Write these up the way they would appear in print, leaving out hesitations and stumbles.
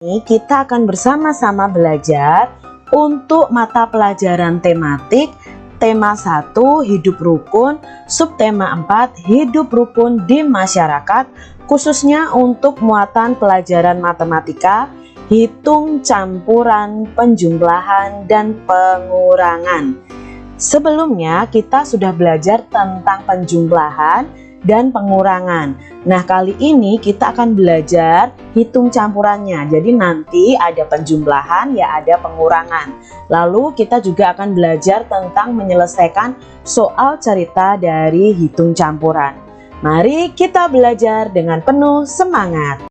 Ini kita akan bersama-sama belajar untuk mata pelajaran tematik tema 1 hidup rukun, subtema 4 hidup rukun di masyarakat, khususnya untuk muatan pelajaran matematika, hitung campuran, penjumlahan, dan pengurangan. Sebelumnya kita sudah belajar tentang penjumlahan dan pengurangan. Nah, kali ini kita akan belajar hitung campurannya. Jadi nanti ada penjumlahan, ya ada pengurangan. Lalu kita juga akan belajar tentang menyelesaikan soal cerita dari hitung campuran. Mari kita belajar dengan penuh semangat.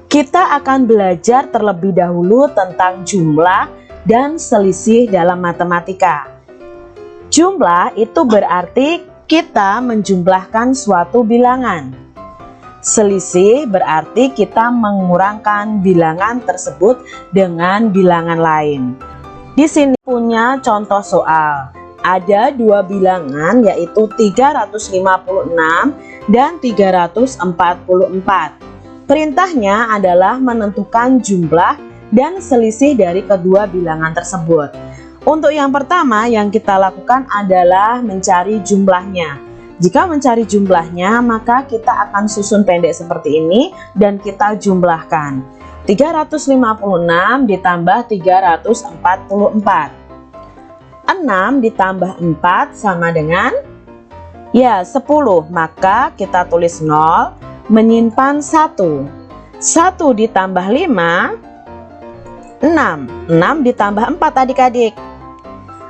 Kita akan belajar terlebih dahulu tentang jumlah dan selisih dalam matematika. Jumlah itu berarti kita menjumlahkan suatu bilangan. Selisih berarti kita mengurangkan bilangan tersebut dengan bilangan lain. Di sini punya contoh soal. Ada dua bilangan yaitu 356 dan 344. Perintahnya adalah menentukan jumlah dan selisih dari kedua bilangan tersebut. Untuk yang pertama yang kita lakukan adalah mencari jumlahnya. Jika mencari jumlahnya, maka kita akan susun pendek seperti ini dan kita jumlahkan. 356 ditambah 344. 6 ditambah 4 sama dengan 10. Maka kita tulis 0, menyimpan 1. 1 ditambah 5, 6. 6 ditambah 4 adik-adik.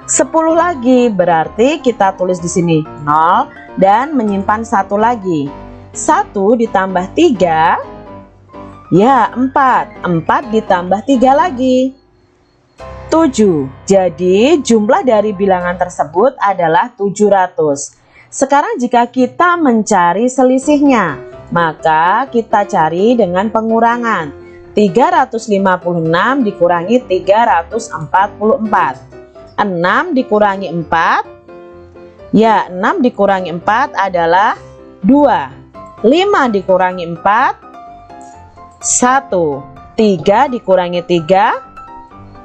10 lagi, berarti kita tulis di sini 0 dan menyimpan 1 lagi. 1 ditambah 3, 4. 4 ditambah 3 lagi, 7. Jadi jumlah dari bilangan tersebut adalah 700. Sekarang jika kita mencari selisihnya, maka kita cari dengan pengurangan. 356 dikurangi 344. 6 dikurangi 4, 6 dikurangi 4 adalah 2. 5 dikurangi 4, 1. 3 dikurangi 3,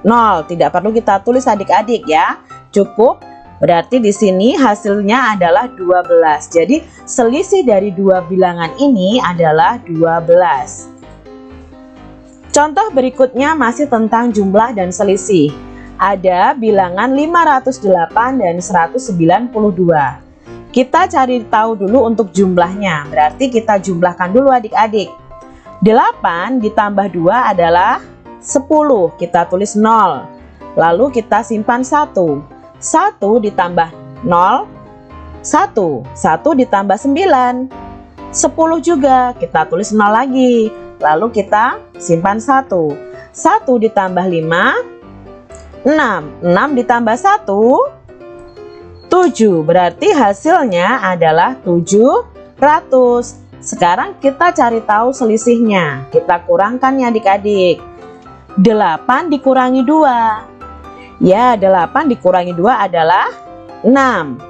0. Tidak perlu kita tulis adik-adik ya, cukup. Berarti di sini hasilnya adalah 12. Jadi selisih dari dua bilangan ini adalah 12. Contoh berikutnya masih tentang jumlah dan selisih. Ada bilangan 508 dan 192. Kita cari tahu dulu untuk jumlahnya. Berarti kita jumlahkan dulu adik-adik. 8 ditambah 2 adalah 10. Kita tulis 0. Lalu kita simpan 1. 1 ditambah 0, 1. 1 ditambah 9, 10 juga. Kita tulis 0 lagi. Lalu kita simpan 1. 1 ditambah 5, 6. 6 ditambah 1, 7. Berarti hasilnya adalah 700. Sekarang kita cari tahu selisihnya. Kita kurangkan ya adik-adik. 8 dikurangi 2. 8 dikurangi 2 adalah 6.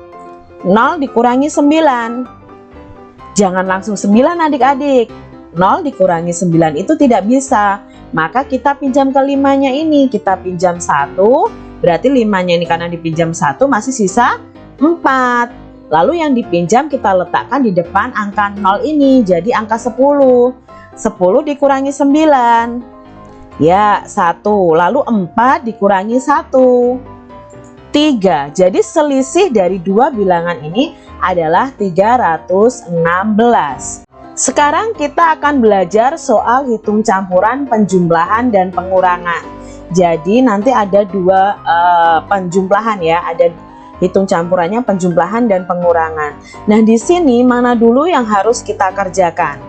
0 dikurangi 9. Jangan langsung 9 adik-adik. 0 dikurangi 9 itu tidak bisa. Maka kita pinjam ke 5-nya ini. Kita pinjam 1. Berarti 5-nya ini karena dipinjam 1 masih sisa 4. Lalu yang dipinjam kita letakkan di depan angka 0 ini. Jadi angka 10. 10 dikurangi 9. 1. Lalu 4 dikurangi 1. 3. Jadi selisih dari dua bilangan ini adalah 316. Sekarang kita akan belajar soal hitung campuran, penjumlahan, dan pengurangan. Jadi nanti ada dua penjumlahan ya, ada hitung campurannya, penjumlahan, dan pengurangan. Nah, di sini mana dulu yang harus kita kerjakan?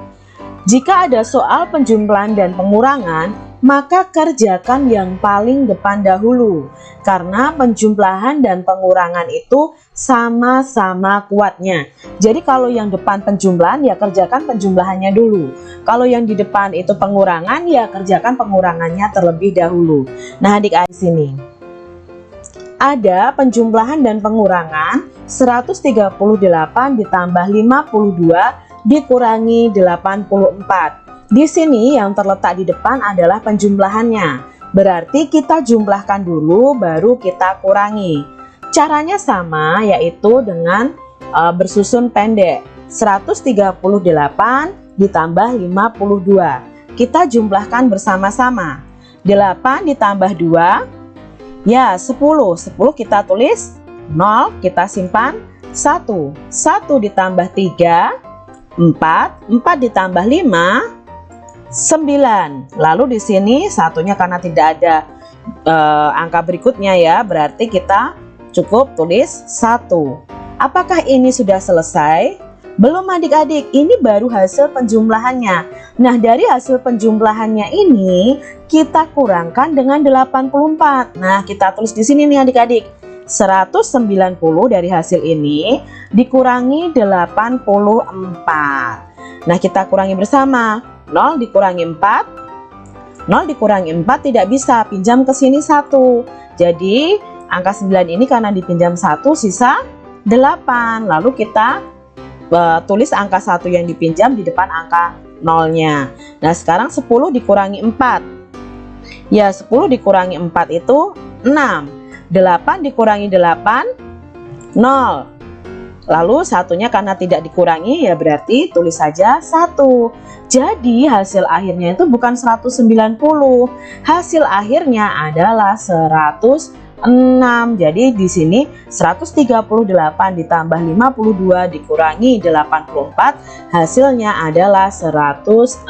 Jika ada soal penjumlahan dan pengurangan, maka kerjakan yang paling depan dahulu. Karena penjumlahan dan pengurangan itu sama-sama kuatnya. Jadi kalau yang depan penjumlahan ya kerjakan penjumlahannya dulu. Kalau yang di depan itu pengurangan ya kerjakan pengurangannya terlebih dahulu. Nah adik-adik sini ada penjumlahan dan pengurangan 138 ditambah 52 dikurangi 84. Di sini yang terletak di depan adalah penjumlahannya. Berarti kita jumlahkan dulu baru kita kurangi. Caranya sama, yaitu dengan bersusun pendek. 138 ditambah 52. Kita jumlahkan bersama-sama. 8 ditambah 2, ya 10. 10 kita tulis, 0 kita simpan, 1. 1 ditambah 3, 4. 4 ditambah 5, 9. Lalu di sini satunya karena tidak ada angka berikutnya ya, berarti kita cukup tulis 1. Apakah ini sudah selesai? Belum adik-adik, ini baru hasil penjumlahannya. Nah, dari hasil penjumlahannya ini kita kurangkan dengan 84. Nah, kita tulis di sini nih adik-adik. 190 dari hasil ini dikurangi 84. Nah, kita kurangi bersama. 0 dikurangi 4. 0 dikurangi 4 tidak bisa, pinjam ke sini 1. Jadi, angka 9 ini karena dipinjam 1 sisa 8. Lalu kita tulis angka 1 yang dipinjam di depan angka 0-nya. Nah, sekarang 10 dikurangi 4. Ya, 10 dikurangi 4 itu 6. 8 dikurangi 8, 0. Lalu satunya karena tidak dikurangi, ya berarti tulis saja 1. Jadi hasil akhirnya itu bukan 190. Hasil akhirnya adalah 106. Jadi di sini 138 ditambah 52 dikurangi 84, hasilnya adalah 106.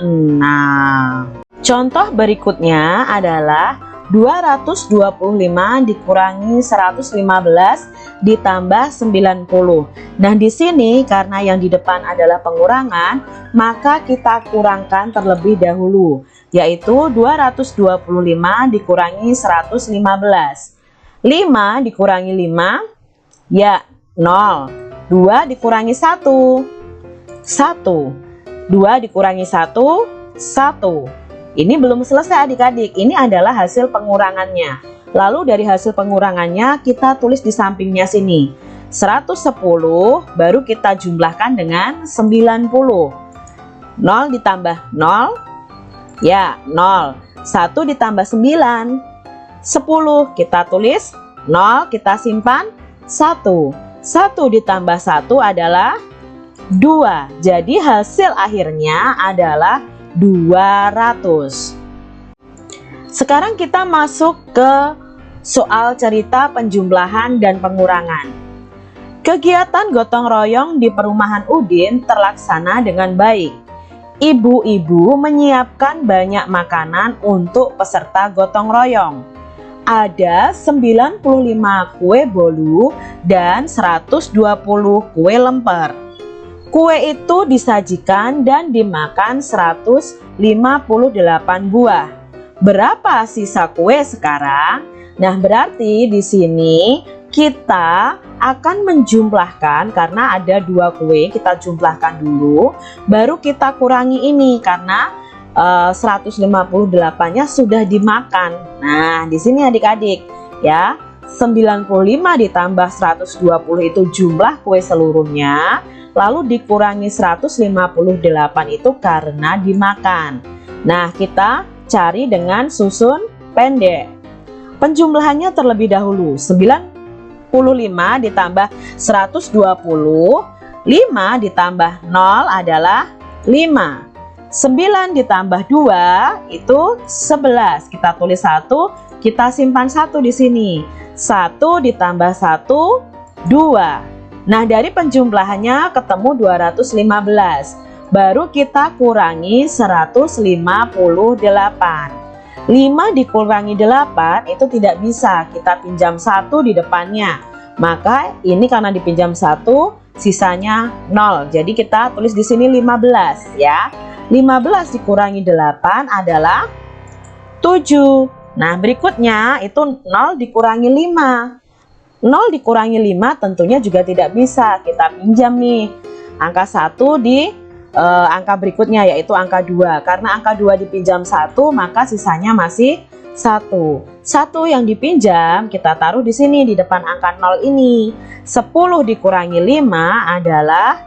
Contoh berikutnya adalah 225 dikurangi 115 ditambah 90. Nah, di sini karena yang di depan adalah pengurangan, maka kita kurangkan terlebih dahulu, yaitu 225 dikurangi 115. 5 dikurangi 5, ya 0. 2 dikurangi 1, 1. 2 dikurangi 1, 1. Ini belum selesai adik-adik, ini adalah hasil pengurangannya. Lalu dari hasil pengurangannya kita tulis di sampingnya sini. 110 baru kita jumlahkan dengan 90. 0 ditambah 0, ya 0. 1 ditambah 9, 10. Kita tulis 0, kita simpan 1. 1 ditambah 1 adalah 2. Jadi hasil akhirnya adalah 200. Sekarang kita masuk ke soal cerita penjumlahan dan pengurangan. Kegiatan gotong royong di perumahan Udin terlaksana dengan baik. Ibu-ibu menyiapkan banyak makanan untuk peserta gotong royong. Ada 95 kue bolu dan 120 kue lemper. Kue itu disajikan dan dimakan 158 buah. Berapa sisa kue sekarang? Nah, berarti di sini kita akan menjumlahkan karena ada 2 kue, kita jumlahkan dulu, baru kita kurangi ini karena 158-nya sudah dimakan. Nah, di sini adik-adik ya, 95 ditambah 120 itu jumlah kue seluruhnya. Lalu dikurangi 158 itu karena dimakan. Nah, kita cari dengan susun pendek. Penjumlahannya terlebih dahulu. 95 ditambah 120, 5 ditambah 0 adalah 5. 9 ditambah 2 itu 11. Kita tulis 1, kita simpan 1 di sini. 1 ditambah 1, 2. Nah, dari penjumlahannya ketemu 215. Baru kita kurangi 158. 5 dikurangi 8 itu tidak bisa. Kita pinjam 1 di depannya. Maka ini karena dipinjam 1, sisanya 0. Jadi kita tulis di sini 15 ya. 15 dikurangi 8 adalah 7. Nah, berikutnya itu 0 dikurangi 5. 0 dikurangi 5 tentunya juga tidak bisa. Kita pinjam nih angka 1 di angka berikutnya, yaitu angka 2. Karena angka 2 dipinjam 1, maka sisanya masih 1. 1 yang dipinjam kita taruh di sini di depan angka 0 ini. 10 dikurangi 5 adalah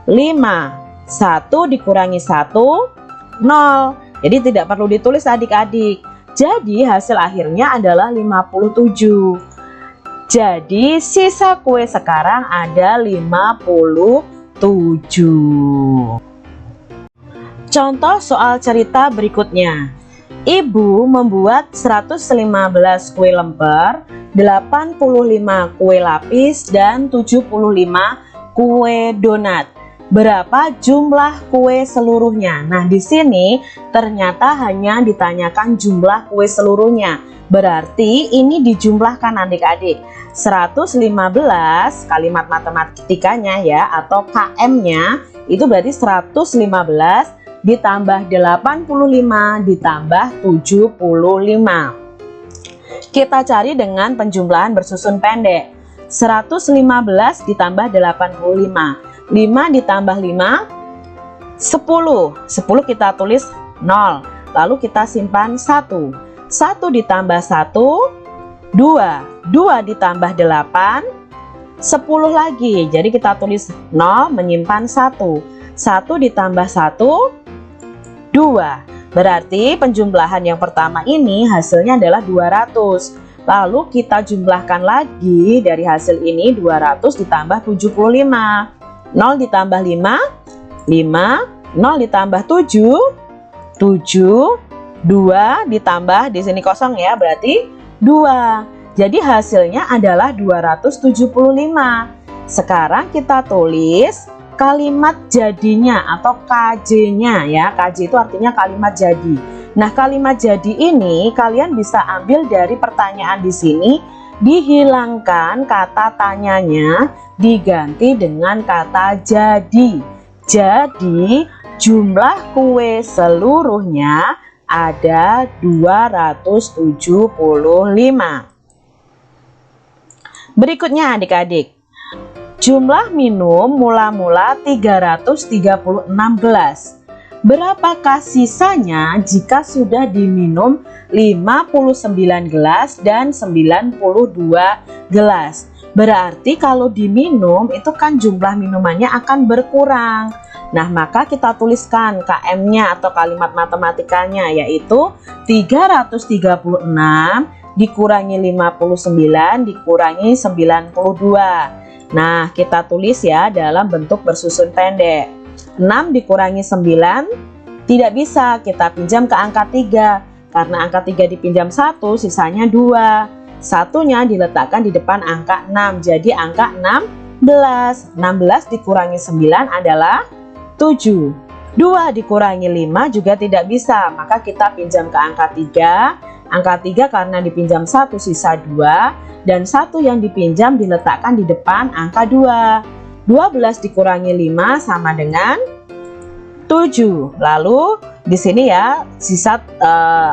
5. 1 dikurangi 1, 0. Jadi tidak perlu ditulis adik-adik. Jadi hasil akhirnya adalah 57. Jadi sisa kue sekarang ada 57. Contoh soal cerita berikutnya. Ibu membuat 115 kue lemper, 85 kue lapis, dan 75 kue donat. Berapa jumlah kue seluruhnya? Nah, di sini ternyata hanya ditanyakan jumlah kue seluruhnya. Berarti ini dijumlahkan adik-adik. 115 kalimat matematikanya ya atau KM-nya itu berarti 115 ditambah 85 ditambah 75. Kita cari dengan penjumlahan bersusun pendek. 115 ditambah 85. 5 ditambah 5 10. 10 kita tulis 0. Lalu kita simpan 1. 1 ditambah 1 2. 2 ditambah 8 10 lagi. Jadi kita tulis 0 menyimpan 1. 1 ditambah 1 2. Berarti penjumlahan yang pertama ini hasilnya adalah 200. Lalu kita jumlahkan lagi dari hasil ini 200 ditambah 75. 0 ditambah 5 5. 0 ditambah 7 7. 2 ditambah di sini kosong ya berarti 2. Jadi hasilnya adalah 275. Sekarang kita tulis kalimat jadinya atau KJ-nya ya. KJ itu artinya kalimat jadi. Nah, kalimat jadi ini kalian bisa ambil dari pertanyaan di sini, dihilangkan kata tanyanya, diganti dengan kata jadi. Jadi, jumlah kue seluruhnya ada 275. Berikutnya adik-adik. Jumlah minum mula-mula 336 gelas. Berapakah sisanya jika sudah diminum 59 gelas dan 92 gelas? Berarti kalau diminum itu kan jumlah minumannya akan berkurang. Nah, maka kita tuliskan KM-nya atau kalimat matematikanya yaitu 336 dikurangi 59 dikurangi 92. Nah, kita tulis ya dalam bentuk bersusun pendek. 6 dikurangi 9 tidak bisa, kita pinjam ke angka 3. Karena angka 3 dipinjam 1, sisanya 2. Satunya diletakkan di depan angka 6. Jadi angka 16. 16 dikurangi 9 adalah 7. 2 dikurangi 5 juga tidak bisa. Maka kita pinjam ke angka 3. Angka 3 karena dipinjam 1 sisa 2. Dan 1 yang dipinjam diletakkan di depan angka 2. 12 dikurangi 5 sama dengan 7. Lalu di sini ya sisa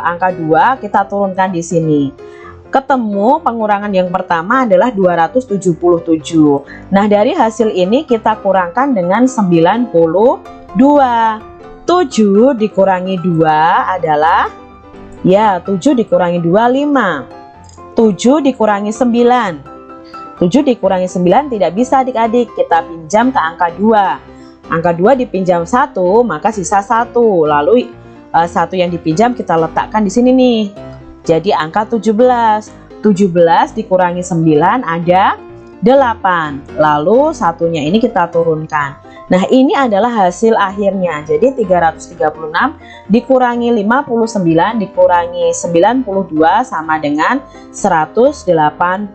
angka 2 kita turunkan di sini. Ketemu pengurangan yang pertama adalah 277. Nah, dari hasil ini kita kurangkan dengan 92. 7 dikurangi 2 adalah ya 7 dikurangi 2 5. 7 dikurangi 9. 7 dikurangi 9 tidak bisa adik-adik, kita pinjam ke angka 2. Angka 2 dipinjam 1, maka sisa 1. Lalu 1 yang dipinjam kita letakkan di sini nih. Jadi angka 17. 17 dikurangi 9 ada 8. Lalu satunya ini kita turunkan. Nah, ini adalah hasil akhirnya. Jadi 336 dikurangi 59 dikurangi 92 sama dengan 185.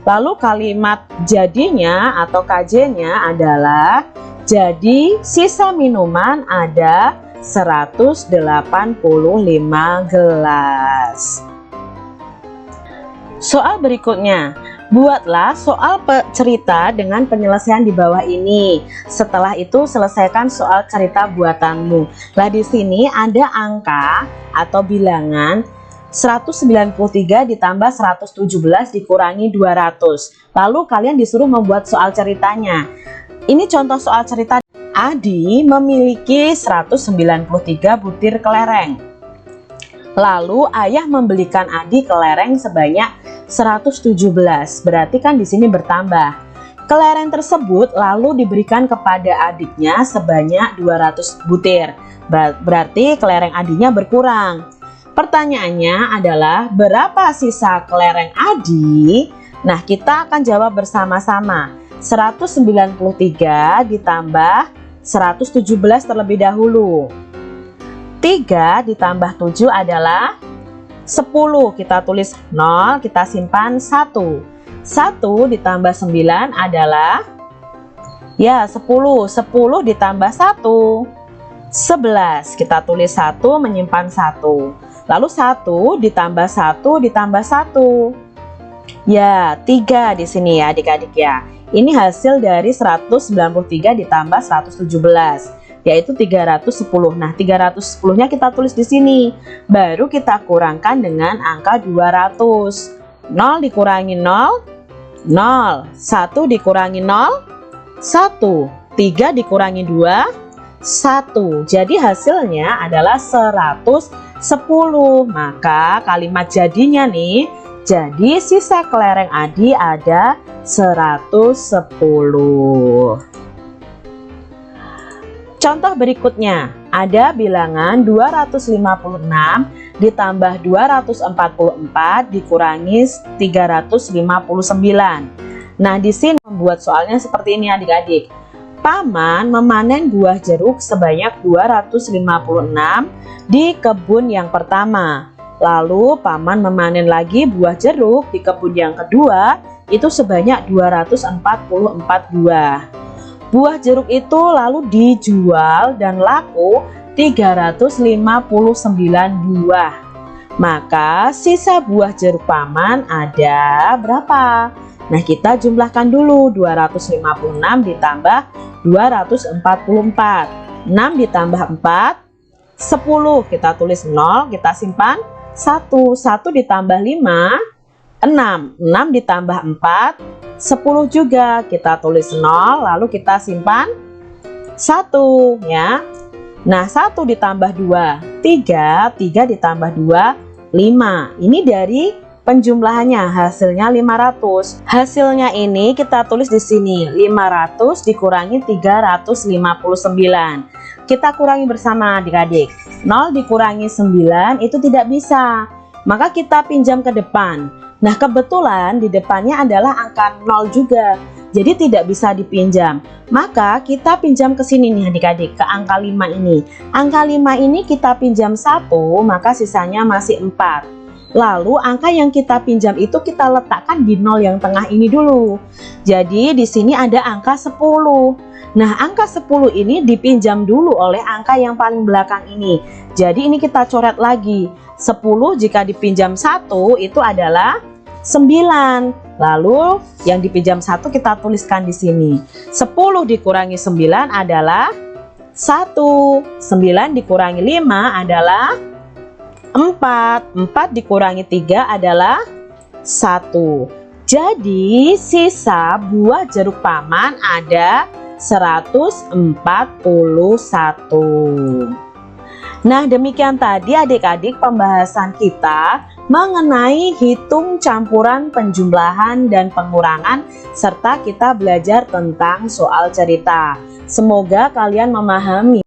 Lalu kalimat jadinya atau KJ-nya adalah jadi sisa minuman ada 185 gelas. Soal berikutnya, buatlah soal cerita dengan penyelesaian di bawah ini. Setelah itu selesaikan soal cerita buatanmu. Nah, di sini ada angka atau bilangan 193 ditambah 117 dikurangi 200. Lalu kalian disuruh membuat soal ceritanya. Ini contoh soal cerita. Adi memiliki 193 butir kelereng. Lalu ayah membelikan Adi kelereng sebanyak 117. Berarti kan di sini bertambah. Kelereng tersebut lalu diberikan kepada adiknya sebanyak 200 butir. berarti kelereng adinya berkurang. Pertanyaannya adalah berapa sisa kelereng adi? Nah, kita akan jawab bersama-sama. 193 ditambah 117 terlebih dahulu. 3 ditambah 7 adalah 10. Kita tulis 0, kita simpan 1. 1 ditambah 9 adalah ya 10. 10 ditambah 1 11. Kita tulis 1, menyimpan 1. Lalu 1 ditambah 1 ditambah 1. Ya, 3 di sini ya adik-adik ya. Ini hasil dari 193 ditambah 117, yaitu 310. Nah, 310-nya kita tulis di sini. Baru kita kurangkan dengan angka 200. 0 dikurangi 0, 0. 1 dikurangi 0, 1. 3 dikurangi 2, 1. Jadi hasilnya adalah 110. Maka kalimat jadinya nih, jadi sisa kelereng adi ada 110. Contoh berikutnya, ada bilangan 256 ditambah 244 dikurangi 359. Nah, di sini membuat soalnya seperti ini adik-adik. Paman memanen buah jeruk sebanyak 256 di kebun yang pertama. Lalu paman memanen lagi buah jeruk di kebun yang kedua, itu sebanyak 244 buah. Buah jeruk itu lalu dijual dan laku 359 buah. Maka sisa buah jeruk paman ada berapa? Nah, kita jumlahkan dulu. 256 ditambah 244. 6 ditambah 4, 10. Kita tulis 0, kita simpan 1. 1 ditambah 5, 6. 6 ditambah 4, 10 juga. Kita tulis 0, lalu kita simpan 1 ya. Nah, 1 ditambah 2, 3. 3 ditambah 2, 5. Ini dari penjumlahannya, hasilnya 500. Hasilnya ini kita tulis di sini, 500 dikurangi 359. Kita kurangi bersama adik-adik. 0 dikurangi 9 itu tidak bisa. Maka kita pinjam ke depan. Nah, kebetulan di depannya adalah angka 0 juga. Jadi tidak bisa dipinjam. Maka kita pinjam ke sini nih adik-adik, ke angka 5 ini. Angka 5 ini kita pinjam 1, maka sisanya masih 4. Lalu angka yang kita pinjam itu kita letakkan di 0 yang tengah ini dulu. Jadi di sini ada angka 10. Nah, angka 10 ini dipinjam dulu oleh angka yang paling belakang ini. Jadi ini kita coret lagi. 10 jika dipinjam 1 itu adalah 9. Lalu yang dipinjam 1 kita tuliskan di sini. 10 dikurangi 9 adalah 1. 9 dikurangi 5 adalah 4. 4 dikurangi 3 adalah 1. Jadi sisa buah jeruk paman ada 141. Nah, demikian tadi adik-adik pembahasan kita mengenai hitung campuran, penjumlahan, dan pengurangan, serta kita belajar tentang soal cerita. Semoga kalian memahami